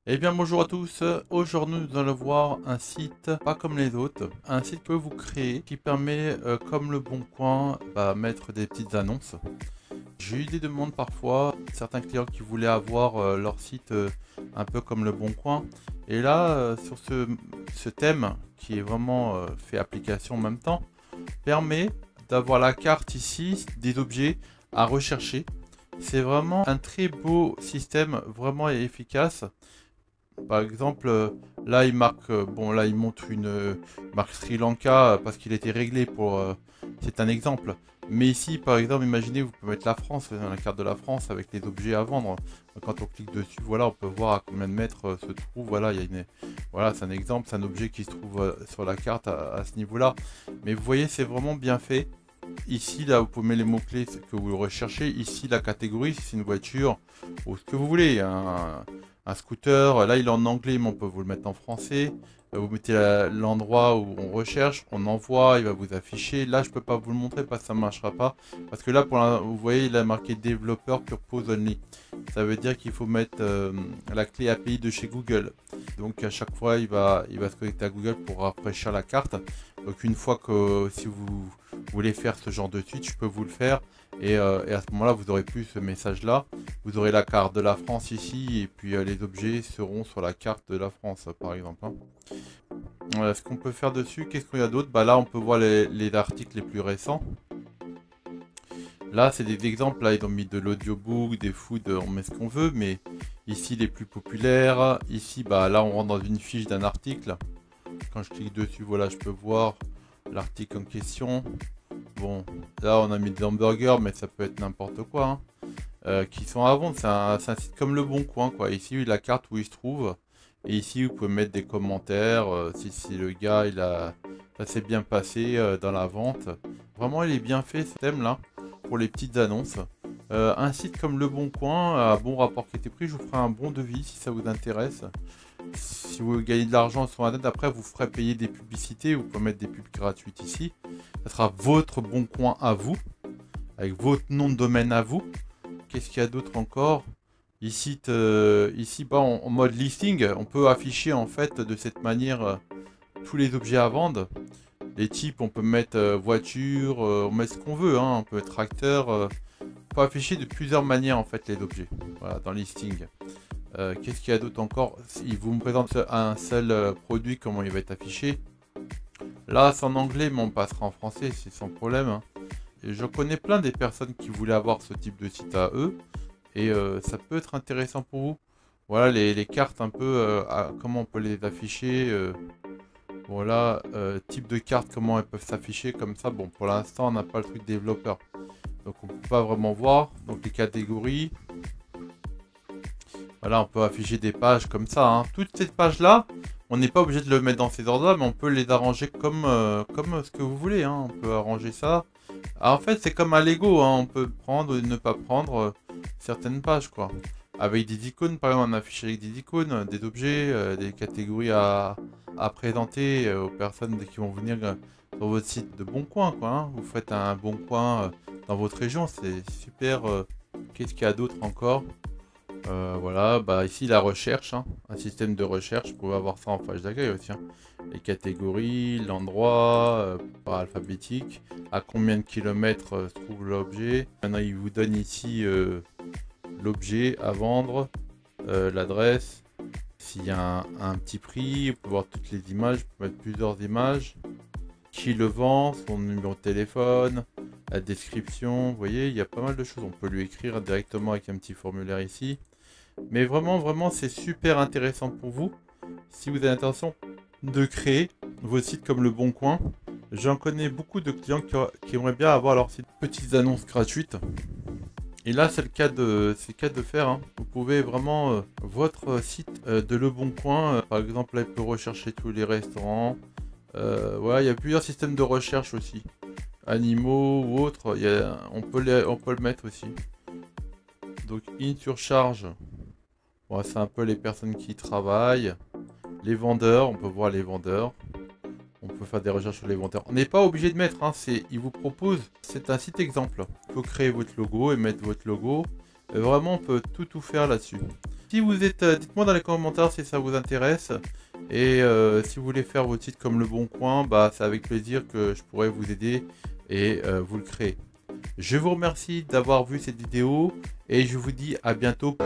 Eh bien bonjour à tous, aujourd'hui nous allons voir un site pas comme les autres, un site que vous créez qui permet comme le Bon Coin mettre des petites annonces. J'ai eu des demandes parfois, certains clients qui voulaient avoir leur site un peu comme le Bon Coin, et là sur ce thème qui est vraiment fait application en même temps, permet d'avoir la carte ici des objets à rechercher. C'est vraiment un très beau système, vraiment efficace. Par exemple, là il marque, bon là il montre une marque Sri Lanka parce qu'il a été réglé pour, c'est un exemple. Mais ici, par exemple, imaginez, vous pouvez mettre la France, la carte de la France avec les objets à vendre. Quand on clique dessus, voilà, on peut voir à combien de mètres se trouve. Voilà, il y a une, voilà, c'est un exemple, c'est un objet qui se trouve sur la carte à ce niveau-là. Mais vous voyez, c'est vraiment bien fait. Ici, là, vous pouvez mettre les mots-clés que vous recherchez. Ici, la catégorie, si c'est une voiture ou ce que vous voulez. Un scooter, là, il est en anglais, mais on peut vous le mettre en français. Vous mettez l'endroit où on recherche, on envoie, il va vous afficher. Là, je peux pas vous le montrer parce que ça ne marchera pas. Parce que là, vous voyez, il a marqué développeur purpose only. Ça veut dire qu'il faut mettre la clé API de chez Google. Donc, à chaque fois, il va se connecter à Google pour rafraîchir la carte. Donc, une fois que si vous voulez faire ce genre de suite, je peux vous le faire. Et à ce moment-là, vous aurez plus ce message-là. Vous aurez la carte de la France ici, et puis les objets seront sur la carte de la France, par exemple. Ce qu'on peut faire dessus, qu'est-ce qu'il y a d'autre? Là, on peut voir les articles les plus récents. Là, c'est des exemples. Là, ils ont mis de l'audiobook, des foods, on met ce qu'on veut. Mais ici, les plus populaires. Ici, là, on rentre dans une fiche d'un article. Quand je clique dessus, voilà, je peux voir l'article en question. Bon, là, on a mis des hamburgers, mais ça peut être n'importe quoi, hein. Qui sont à vendre. C'est un site comme le Bon Coin, quoi. Ici, la carte où il se trouve. Et ici, vous pouvez mettre des commentaires. Si le gars, ça s'est bien passé dans la vente. Vraiment, il est bien fait, ce thème-là, pour les petites annonces. Un site comme le Bon Coin, à bon rapport qualité-prix, je vous ferai un bon devis si ça vous intéresse. Si vous gagnez de l'argent sur Internet, après, vous ferez payer des publicités. Vous pouvez mettre des pubs gratuites ici. Ça sera votre Bon Coin à vous, avec votre nom de domaine à vous. Qu'est-ce qu'il y a d'autre encore? Ici, en mode listing, on peut afficher en fait de cette manière tous les objets à vendre. Les types, on peut mettre voiture, on met ce qu'on veut, hein, on peut mettre tracteur. On peut afficher de plusieurs manières en fait les objets. Voilà, dans listing. Qu'est-ce qu'il y a d'autre encore? Il vous me présente un seul produit, comment il va être affiché. Là, c'est en anglais, mais on passera en français, c'est sans problème, hein. Et je connais plein des personnes qui voulaient avoir ce type de site à eux. Et ça peut être intéressant pour vous. Voilà les cartes un peu, comment on peut les afficher. Voilà, type de carte, comment elles peuvent s'afficher comme ça. Bon, pour l'instant, on n'a pas le truc développeur. Donc on peut pas vraiment voir. Donc les catégories. Voilà, on peut afficher des pages comme ça, hein. Toutes ces pages-là, on n'est pas obligé de le mettre dans ces ordres-là, mais on peut les arranger comme ce que vous voulez, hein. On peut arranger ça. Alors, en fait, c'est comme un Lego, hein. On peut prendre ou ne pas prendre certaines pages, quoi. Avec des icônes, par exemple, on affiche avec des icônes, des objets, des catégories à présenter aux personnes qui vont venir sur votre site de Bon Coin, quoi, hein. Vous faites un Bon Coin dans votre région, c'est super. Qu'est-ce qu'il y a d'autre encore? Voilà, ici la recherche, hein, un système de recherche, vous pouvez avoir ça en page d'accueil aussi, hein. Les catégories, l'endroit, par alphabétique, à combien de kilomètres se trouve l'objet. Maintenant il vous donne ici l'objet à vendre, l'adresse, s'il y a un petit prix, vous pouvez voir toutes les images, vous pouvez mettre plusieurs images, qui le vend, son numéro de téléphone, la description, vous voyez, il y a pas mal de choses, on peut lui écrire directement avec un petit formulaire ici. Mais vraiment, vraiment, c'est super intéressant pour vous. Si vous avez l'intention de créer vos sites comme le Bon Coin, j'en connais beaucoup de clients qui aimeraient bien avoir leur site petites annonces gratuites. Et là, c'est le cas de faire, hein. Vous pouvez vraiment, votre site de Le Bon Coin, par exemple, là, il peut rechercher tous les restaurants. Voilà, il y a plusieurs systèmes de recherche aussi. Animaux ou autres, on peut le mettre aussi. Donc, in surcharge. Bon, c'est un peu les personnes qui travaillent. Les vendeurs, on peut voir les vendeurs. On peut faire des recherches sur les vendeurs. On n'est pas obligé de mettre, hein, il vous propose, c'est un site exemple. Il faut créer votre logo et mettre votre logo. Vraiment, on peut tout faire là-dessus. si vous êtes, dites-moi dans les commentaires si ça vous intéresse. Et si vous voulez faire vos sites comme Le Bon Coin, bah c'est avec plaisir que je pourrais vous aider et vous le créer. Je vous remercie d'avoir vu cette vidéo et je vous dis à bientôt.